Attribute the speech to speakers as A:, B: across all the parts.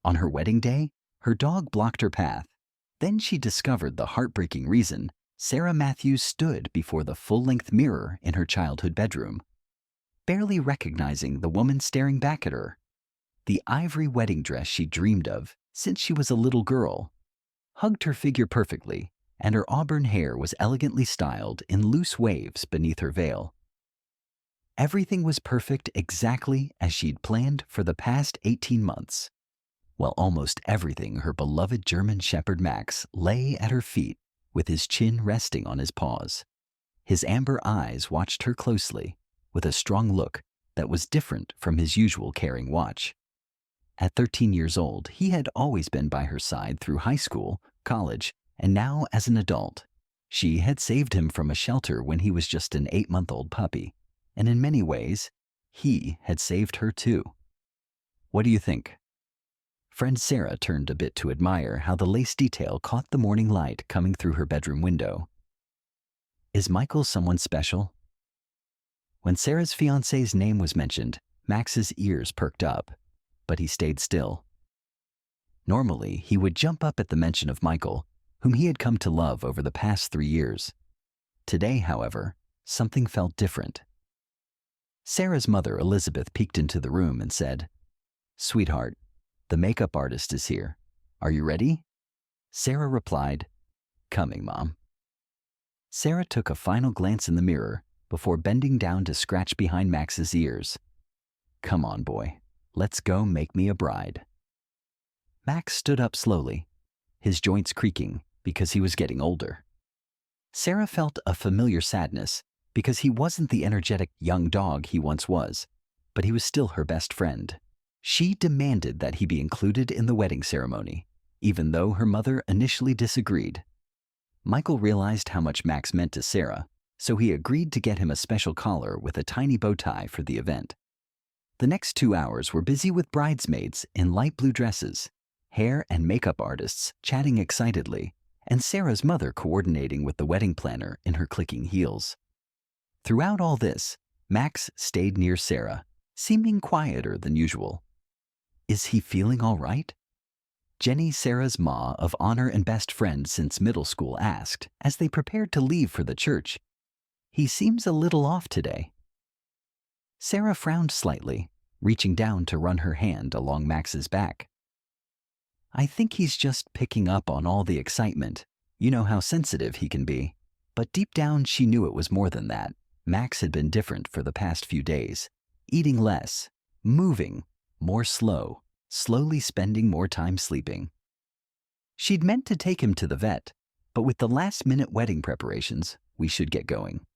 A: On her wedding day, her dog blocked her path. Then she discovered the heartbreaking reason. Sarah Matthews stood before the full-length mirror in her childhood bedroom, barely recognizing the woman staring back at her. The ivory wedding dress she dreamed of since she was a little girl hugged her figure perfectly, and her auburn hair was elegantly styled in loose waves beneath her veil. Everything was perfect exactly as she'd planned for the past 18 months, while almost everything her beloved German Shepherd Max lay at her feet with his chin resting on his paws. His amber eyes watched her closely, with a strong look that was different from his usual caring watch. At 13 years old, he had always been by her side through high school, college, and now as an adult. She had saved him from a shelter when he was just an 8-month-old puppy, and in many ways, he had saved her too. What do you think? Friend Sarah turned a bit to admire how the lace detail caught the morning light coming through her bedroom window. Is Michael someone special? When Sarah's fiancé's name was mentioned, Max's ears perked up, but he stayed still. Normally, he would jump up at the mention of Michael, whom he had come to love over the past 3 years. Today, however, something felt different. Sarah's mother, Elizabeth, peeked into the room and said, "Sweetheart, the makeup artist is here. Are you ready?" Sarah replied, "Coming, Mom." Sarah took a final glance in the mirror before bending down to scratch behind Max's ears. "Come on, boy. Let's go make me a bride." Max stood up slowly, his joints creaking because he was getting older. Sarah felt a familiar sadness because he wasn't the energetic young dog he once was, but he was still her best friend. She demanded that he be included in the wedding ceremony, even though her mother initially disagreed. Michael realized how much Max meant to Sarah, so he agreed to get him a special collar with a tiny bow tie for the event. The next 2 hours were busy with bridesmaids in light blue dresses, hair and makeup artists chatting excitedly, and Sarah's mother coordinating with the wedding planner in her clicking heels. Throughout all this, Max stayed near Sarah, seeming quieter than usual. Is he feeling all right? Jenny, Sarah's ma of honor and best friend since middle school, asked as they prepared to leave for the church. He seems a little off today. Sarah frowned slightly, reaching down to run her hand along Max's back. I think he's just picking up on all the excitement. You know how sensitive he can be. But deep down, she knew it was more than that. Max had been different for the past few days, eating less, moving more slowly spending more time sleeping. She'd meant to take him to the vet, but with the last-minute wedding preparations, we should get going.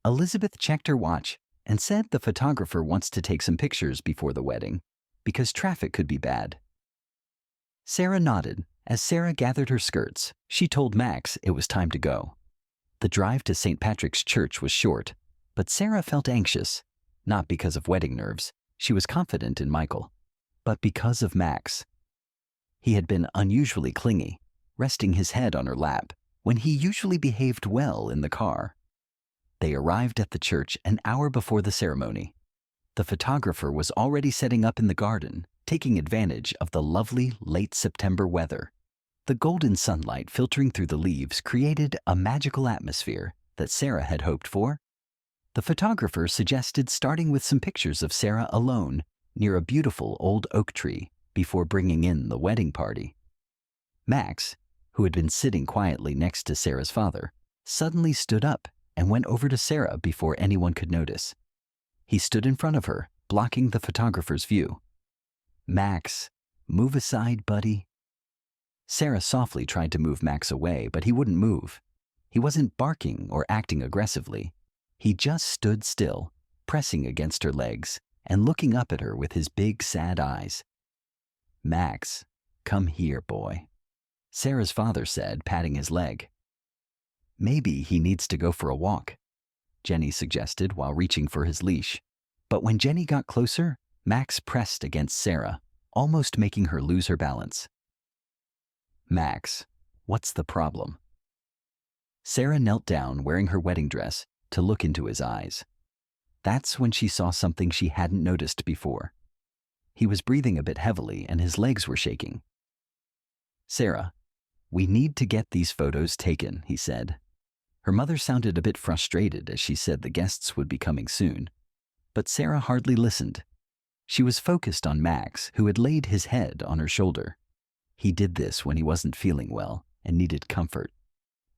A: Elizabeth checked her watch and said the photographer wants to take some pictures before the wedding because traffic could be bad. Sarah nodded. As Sarah gathered her skirts, she told Max it was time to go. The drive to St. Patrick's Church was short, but Sarah felt anxious, not because of wedding nerves. She was confident in Michael, but because of Max. He had been unusually clingy, resting his head on her lap when he usually behaved well in the car. They arrived at the church an hour before the ceremony. The photographer was already setting up in the garden, taking advantage of the lovely late September weather. The golden sunlight filtering through the leaves created a magical atmosphere that Sarah had hoped for. The photographer suggested starting with some pictures of Sarah alone near a beautiful old oak tree before bringing in the wedding party. Max, who had been sitting quietly next to Sarah's father, suddenly stood up and went over to Sarah before anyone could notice. He stood in front of her, blocking the photographer's view. "Max, move aside, buddy." Sarah softly tried to move Max away, but he wouldn't move. He wasn't barking or acting aggressively. He just stood still, pressing against her legs and looking up at her with his big, sad eyes. "Max, come here, boy," Sarah's father said, patting his leg. "Maybe he needs to go for a walk," Jenny suggested while reaching for his leash. But when Jenny got closer, Max pressed against Sarah, almost making her lose her balance. "Max, what's the problem?" Sarah knelt down wearing her wedding dress to look into his eyes. That's when she saw something she hadn't noticed before. He was breathing a bit heavily and his legs were shaking. "Sarah, we need to get these photos taken," he said. Her mother sounded a bit frustrated as she said the guests would be coming soon. But Sarah hardly listened. She was focused on Max, who had laid his head on her shoulder. He did this when he wasn't feeling well and needed comfort.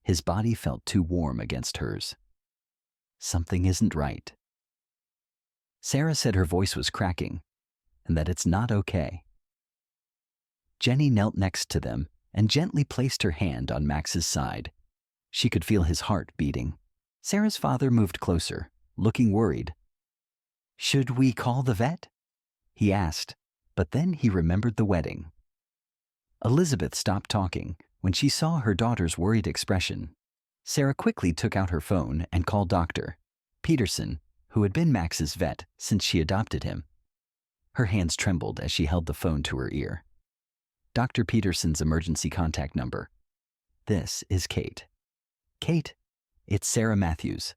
A: His body felt too warm against hers. Something isn't right. Sarah said her voice was cracking and that it's not okay. Jenny knelt next to them and gently placed her hand on Max's side. She could feel his heart beating. Sarah's father moved closer, looking worried. "Should we call the vet?" he asked, but then he remembered the wedding. Elizabeth stopped talking when she saw her daughter's worried expression. Sarah quickly took out her phone and called Dr. Peterson, who had been Max's vet since she adopted him. Her hands trembled as she held the phone to her ear. Dr. Peterson's emergency contact number. "This is Kate." "Kate, it's Sarah Matthews.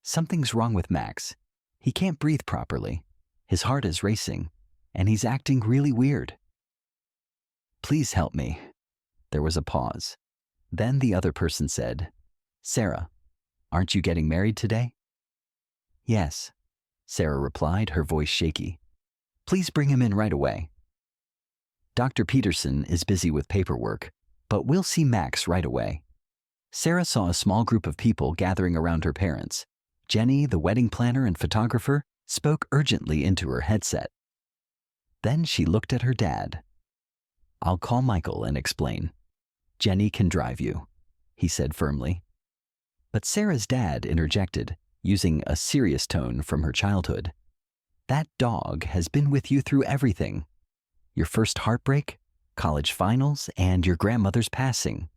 A: Something's wrong with Max. He can't breathe properly. His heart is racing, and he's acting really weird. Please help me." There was a pause. Then the other person said, "Sarah, aren't you getting married today?" "Yes," Sarah replied, her voice shaky. "Please bring him in right away." Dr. Peterson is busy with paperwork, but we'll see Max right away. Sarah saw a small group of people gathering around her parents. Jenny, the wedding planner and photographer, spoke urgently into her headset. Then she looked at her dad. "I'll call Michael and explain. Jenny can drive you," he said firmly. But Sarah's dad interjected, using a serious tone from her childhood. "That dog has been with you through everything. Your first heartbreak, college finals, and your grandmother's passing.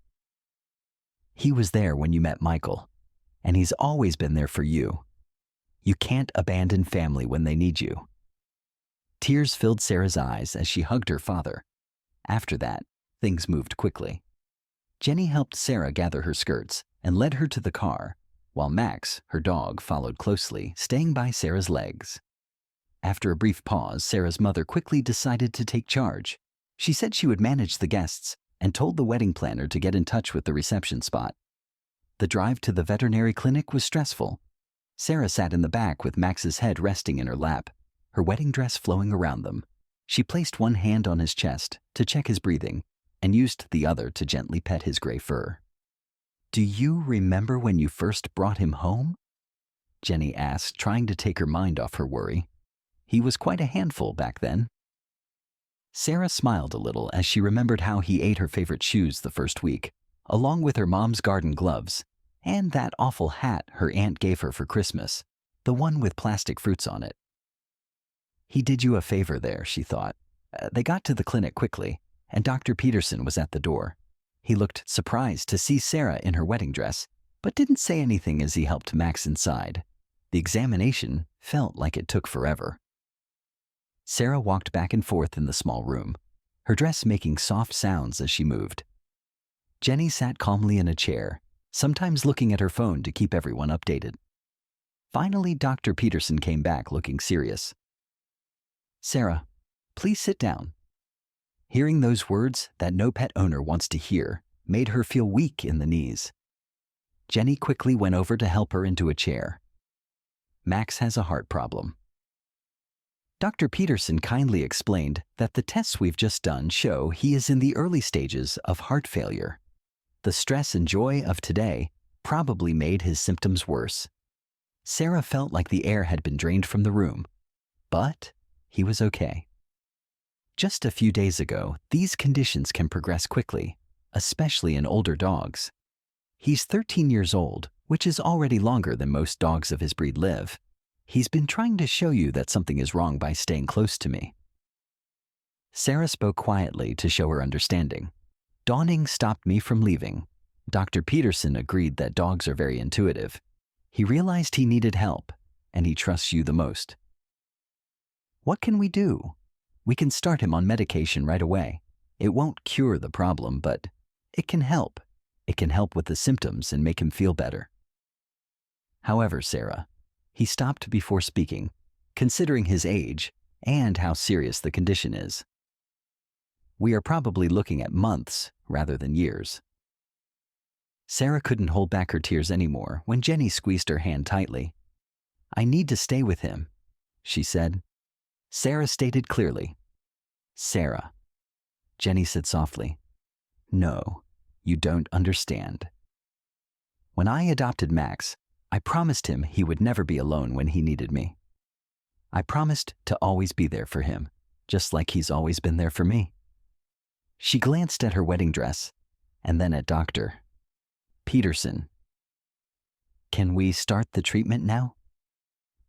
A: He was there when you met Michael, and he's always been there for you. You can't abandon family when they need you." Tears filled Sarah's eyes as she hugged her father. After that, things moved quickly. Jenny helped Sarah gather her skirts and led her to the car, while Max, her dog, followed closely, staying by Sarah's legs. After a brief pause, Sarah's mother quickly decided to take charge. She said she would manage the guests and told the wedding planner to get in touch with the reception spot. The drive to the veterinary clinic was stressful. Sarah sat in the back with Max's head resting in her lap, her wedding dress flowing around them. She placed one hand on his chest to check his breathing and used the other to gently pet his gray fur. "Do you remember when you first brought him home?" Jenny asked, trying to take her mind off her worry. He was quite a handful back then. Sarah smiled a little as she remembered how he ate her favorite shoes the first week, along with her mom's garden gloves, and that awful hat her aunt gave her for Christmas, the one with plastic fruits on it. He did you a favor there, she thought. They got to the clinic quickly, and Dr. Peterson was at the door. He looked surprised to see Sarah in her wedding dress, but didn't say anything as he helped Max inside. The examination felt like it took forever. Sarah walked back and forth in the small room, her dress making soft sounds as she moved. Jenny sat calmly in a chair, sometimes looking at her phone to keep everyone updated. Finally, Dr. Peterson came back looking serious. "Sarah, please sit down." Hearing those words that no pet owner wants to hear made her feel weak in the knees. Jenny quickly went over to help her into a chair. "Max has a heart problem." Dr. Peterson kindly explained that the tests we've just done show he is in the early stages of heart failure. The stress and joy of today probably made his symptoms worse. Sarah felt like the air had been drained from the room, but he was okay. Just a few days ago, these conditions can progress quickly, especially in older dogs. He's 13 years old, which is already longer than most dogs of his breed live. He's been trying to show you that something is wrong by staying close to me. Sarah spoke quietly to show her understanding. Dawning stopped me from leaving. Dr. Peterson agreed that dogs are very intuitive. He realized he needed help, and he trusts you the most. What can we do? We can start him on medication right away. It won't cure the problem, but it can help. It can help with the symptoms and make him feel better. However, Sarah, he stopped before speaking. Considering his age, and how serious the condition is. We are probably looking at months rather than years. Sarah couldn't hold back her tears anymore when Jenny squeezed her hand tightly. I need to stay with him, she said. Sarah stated clearly. Sarah. Jenny said softly. No, you don't understand. When I adopted Max, I promised him he would never be alone when he needed me. I promised to always be there for him, just like he's always been there for me. She glanced at her wedding dress, and then at Dr. Peterson. Can we start the treatment now?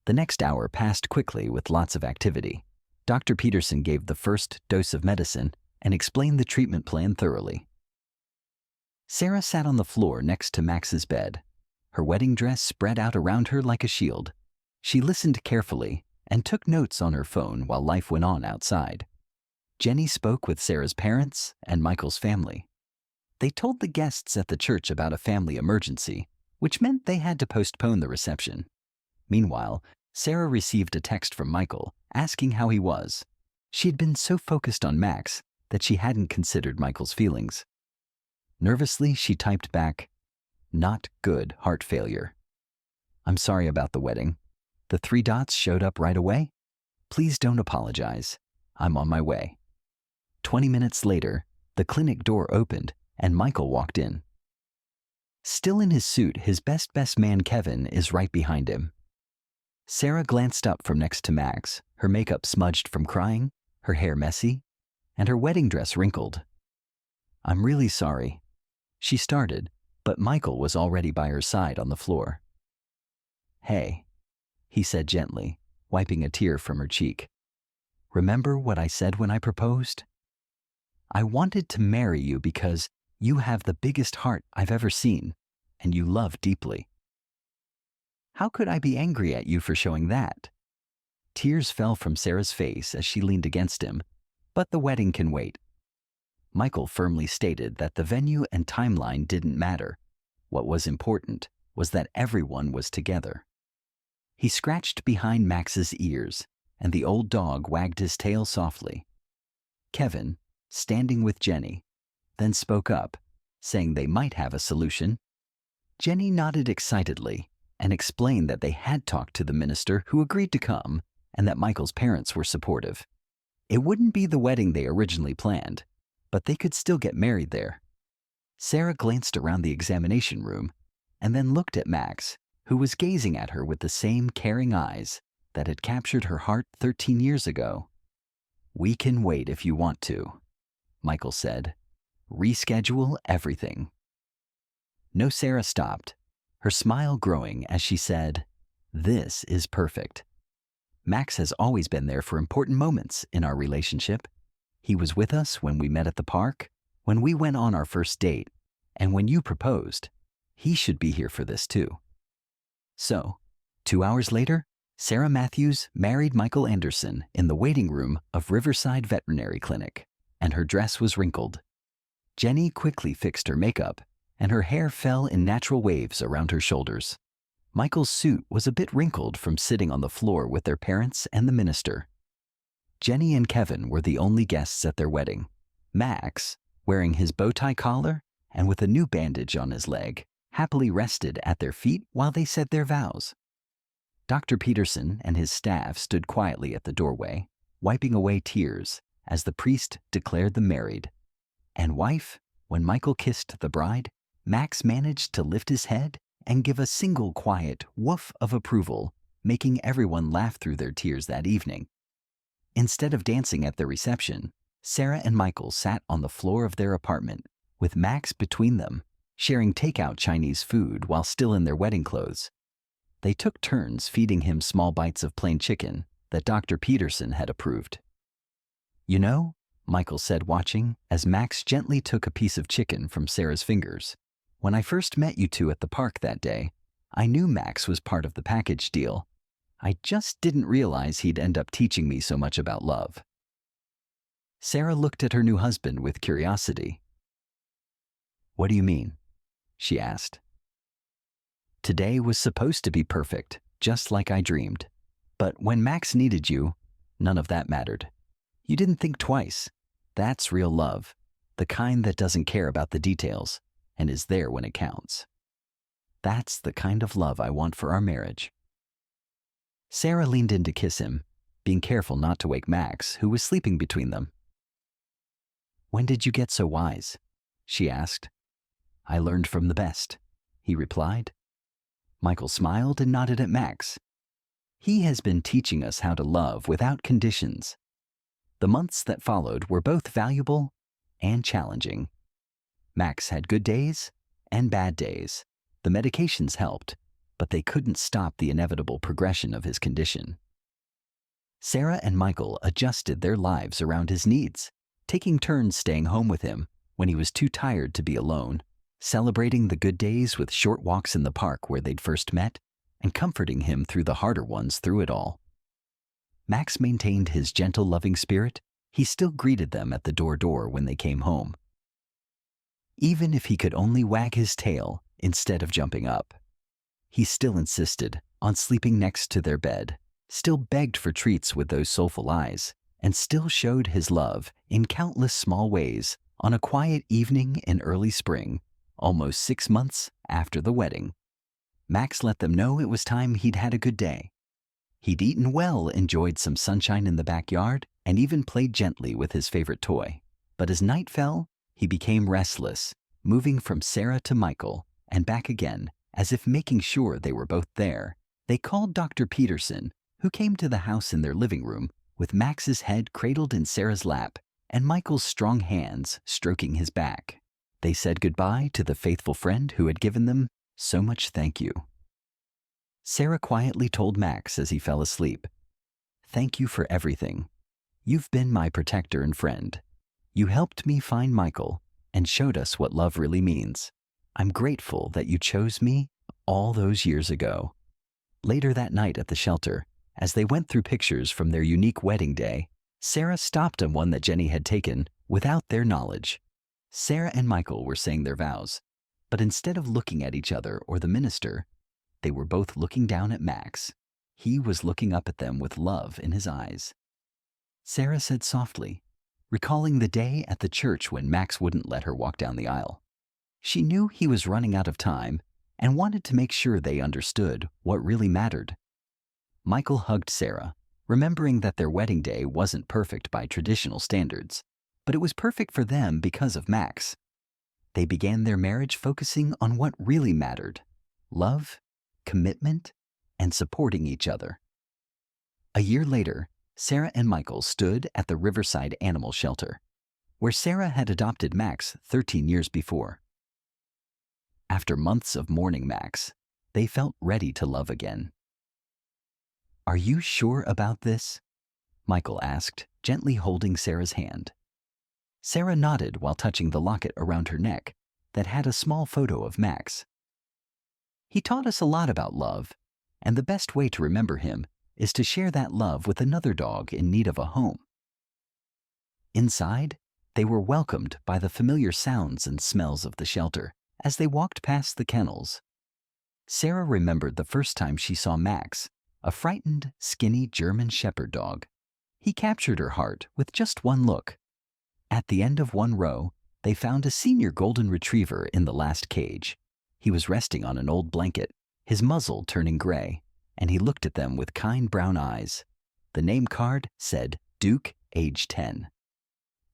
A: The next hour passed quickly with lots of activity. Dr. Peterson gave the first dose of medicine and explained the treatment plan thoroughly. Sarah sat on the floor next to Max's bed, her wedding dress spread out around her like a shield. She listened carefully and took notes on her phone while life went on outside. Jenny spoke with Sarah's parents and Michael's family. They told the guests at the church about a family emergency, which meant they had to postpone the reception. Meanwhile, Sarah received a text from Michael asking how he was. She had been so focused on Max that she hadn't considered Michael's feelings. Nervously, she typed back, "Not good, heart failure. I'm sorry about the wedding. The 3 dots showed up right away. Please don't apologize. I'm on my way." 20 minutes later, the clinic door opened and Michael walked in. Still in his suit, his best man Kevin is right behind him. Sarah glanced up from next to Max, her makeup smudged from crying, her hair messy, and her wedding dress wrinkled. "I'm really sorry," she started, but Michael was already by her side on the floor. "Hey," he said gently, wiping a tear from her cheek. "Remember what I said when I proposed? I wanted to marry you because you have the biggest heart I've ever seen, and you love deeply. How could I be angry at you for showing that?" Tears fell from Sarah's face as she leaned against him, but the wedding can wait. Michael firmly stated that the venue and timeline didn't matter. What was important was that everyone was together. He scratched behind Max's ears, and the old dog wagged his tail softly. Kevin, standing with Jenny, then spoke up, saying they might have a solution. Jenny nodded excitedly and explained that they had talked to the minister who agreed to come and that Michael's parents were supportive. It wouldn't be the wedding they originally planned, but they could still get married there. Sarah glanced around the examination room and then looked at Max, who was gazing at her with the same caring eyes that had captured her heart 13 years ago. "We can wait if you want to," Michael said. "Reschedule everything." No, Sarah stopped, her smile growing as she said, "This is perfect. Max has always been there for important moments in our relationship. He was with us when we met at the park, when we went on our first date, and when you proposed. He should be here for this too." So, 2 hours later, Sarah Matthews married Michael Anderson in the waiting room of Riverside Veterinary Clinic, and her dress was wrinkled. Jenny quickly fixed her makeup, and her hair fell in natural waves around her shoulders. Michael's suit was a bit wrinkled from sitting on the floor with their parents and the minister. Jenny and Kevin were the only guests at their wedding. Max, wearing his bow tie collar and with a new bandage on his leg, happily rested at their feet while they said their vows. Dr. Peterson and his staff stood quietly at the doorway, wiping away tears as the priest declared them married. And wife, when Michael kissed the bride, Max managed to lift his head and give a single quiet woof of approval, making everyone laugh through their tears that evening. Instead of dancing at their reception, Sarah and Michael sat on the floor of their apartment, with Max between them, sharing takeout Chinese food while still in their wedding clothes. They took turns feeding him small bites of plain chicken that Dr. Peterson had approved. "You know," Michael said, watching as Max gently took a piece of chicken from Sarah's fingers, "when I first met you two at the park that day, I knew Max was part of the package deal. I just didn't realize he'd end up teaching me so much about love." Sarah looked at her new husband with curiosity. "What do you mean?" she asked. "Today was supposed to be perfect, just like I dreamed. But when Max needed you, None of that mattered. You didn't think twice. That's real love, the kind that doesn't care about the details and is there when it counts. That's the kind of love I want for our marriage. Sarah leaned in to kiss him, being careful not to wake Max, who was sleeping between them. "When did you get so wise?" she asked. "I learned from the best," he replied. Michael smiled and nodded at Max. He has been teaching us how to love without conditions. The months that followed were both valuable and challenging. Max had good days and bad days. The medications helped, but they couldn't stop the inevitable progression of his condition. Sarah and Michael adjusted their lives around his needs, taking turns staying home with him when he was too tired to be alone, celebrating the good days with short walks in the park where they'd first met, and comforting him through the harder ones through it all. Max maintained his gentle, loving spirit. He still greeted them at the door when they came home, even if he could only wag his tail instead of jumping up. He still insisted on sleeping next to their bed, still begged for treats with those soulful eyes, and still showed his love in countless small ways on a quiet evening in early spring, almost 6 months after the wedding. Max let them know it was time he'd had a good day. He'd eaten well, enjoyed some sunshine in the backyard, and even played gently with his favorite toy. But as night fell, he became restless, moving from Sarah to Michael and back again, as if making sure they were both there. They called Dr. Peterson, who came to the house in their living room with Max's head cradled in Sarah's lap and Michael's strong hands stroking his back. They said goodbye to the faithful friend who had given them so much thank you. Sarah quietly told Max as he fell asleep, "Thank you for everything. You've been my protector and friend. You helped me find Michael and showed us what love really means. I'm grateful that you chose me all those years ago." Later that night at the shelter, as they went through pictures from their unique wedding day, Sarah stopped on one that Jenny had taken without their knowledge. Sarah and Michael were saying their vows, but instead of looking at each other or the minister, they were both looking down at Max. He was looking up at them with love in his eyes. Sarah said softly, recalling the day at the church when Max wouldn't let her walk down the aisle. She knew he was running out of time and wanted to make sure they understood what really mattered. Michael hugged Sarah, remembering that their wedding day wasn't perfect by traditional standards, but it was perfect for them because of Max. They began their marriage focusing on what really mattered: love, commitment, and supporting each other. A year later, Sarah and Michael stood at the Riverside Animal Shelter, where Sarah had adopted Max 13 years before. After months of mourning Max, they felt ready to love again. "Are you sure about this?" Michael asked, gently holding Sarah's hand. Sarah nodded while touching the locket around her neck that had a small photo of Max. "He taught us a lot about love, and the best way to remember him is to share that love with another dog in need of a home." Inside, they were welcomed by the familiar sounds and smells of the shelter as they walked past the kennels. Sarah remembered the first time she saw Max, a frightened, skinny German Shepherd dog. He captured her heart with just one look. At the end of one row, they found a senior golden retriever in the last cage. He was resting on an old blanket, his muzzle turning gray, and he looked at them with kind brown eyes. The name card said Duke, age 10.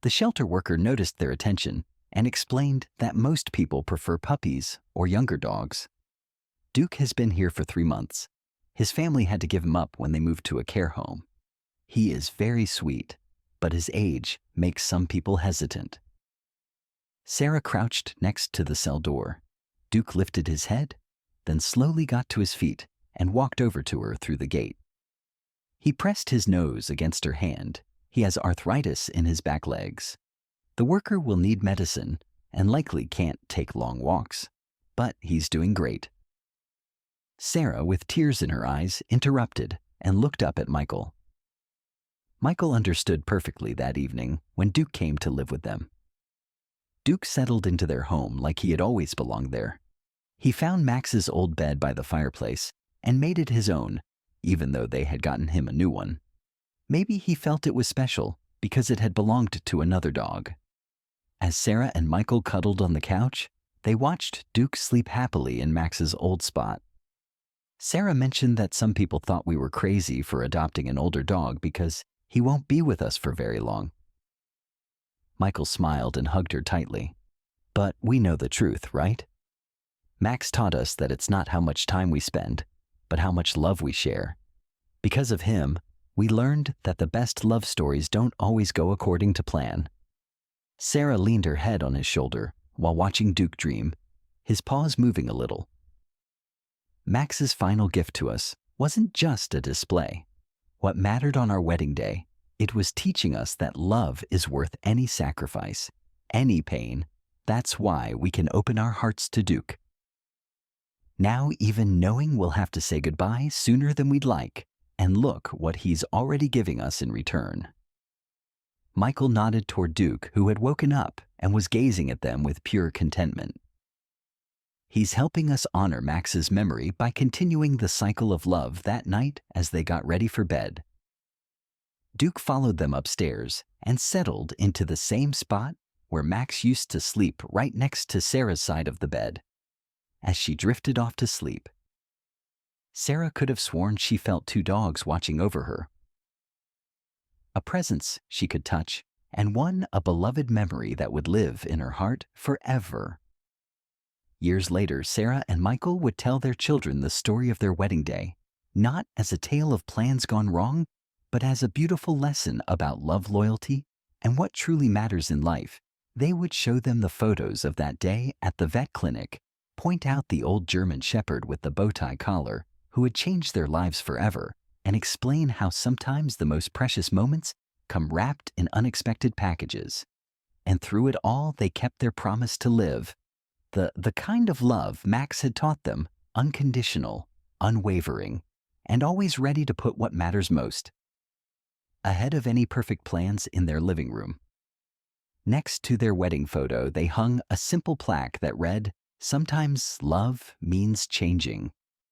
A: The shelter worker noticed their attention and explained that most people prefer puppies or younger dogs. Duke has been here for 3 months. His family had to give him up when they moved to a care home. He is very sweet, but his age makes some people hesitant. Sarah crouched next to the cell door. Duke lifted his head, then slowly got to his feet and walked over to her through the gate. He pressed his nose against her hand. He has arthritis in his back legs. The worker will need medicine and likely can't take long walks, but he's doing great. Sarah, with tears in her eyes, interrupted and looked up at Michael. Michael understood perfectly that evening when Duke came to live with them. Duke settled into their home like he had always belonged there. He found Max's old bed by the fireplace and made it his own, even though they had gotten him a new one. Maybe he felt it was special because it had belonged to another dog. As Sarah and Michael cuddled on the couch, they watched Duke sleep happily in Max's old spot. Sarah mentioned that some people thought we were crazy for adopting an older dog because he won't be with us for very long. Michael smiled and hugged her tightly. But we know the truth, right? Max taught us that it's not how much time we spend, but how much love we share. Because of him, we learned that the best love stories don't always go according to plan. Sarah leaned her head on his shoulder while watching Duke dream, his paws moving a little. Max's final gift to us wasn't just a display. What mattered on our wedding day, it was teaching us that love is worth any sacrifice, any pain. That's why we can open our hearts to Duke. Now, even knowing we'll have to say goodbye sooner than we'd like, and look what he's already giving us in return. Michael nodded toward Duke, who had woken up and was gazing at them with pure contentment. He's helping us honor Max's memory by continuing the cycle of love that night as they got ready for bed. Duke followed them upstairs and settled into the same spot where Max used to sleep, right next to Sarah's side of the bed. As she drifted off to sleep, Sarah could have sworn she felt two dogs watching over her. A presence she could touch, and a beloved memory that would live in her heart forever. Years later, Sarah and Michael would tell their children the story of their wedding day, not as a tale of plans gone wrong, but as a beautiful lesson about love, loyalty, and what truly matters in life. They would show them the photos of that day at the vet clinic, point out the old German shepherd with the bow tie collar who had changed their lives forever, and explain how sometimes the most precious moments come wrapped in unexpected packages. And through it all, they kept their promise to live. The kind of love Max had taught them, unconditional, unwavering, and always ready to put what matters most ahead of any perfect plans in their living room. Next to their wedding photo, they hung a simple plaque that read, "Sometimes love means changing."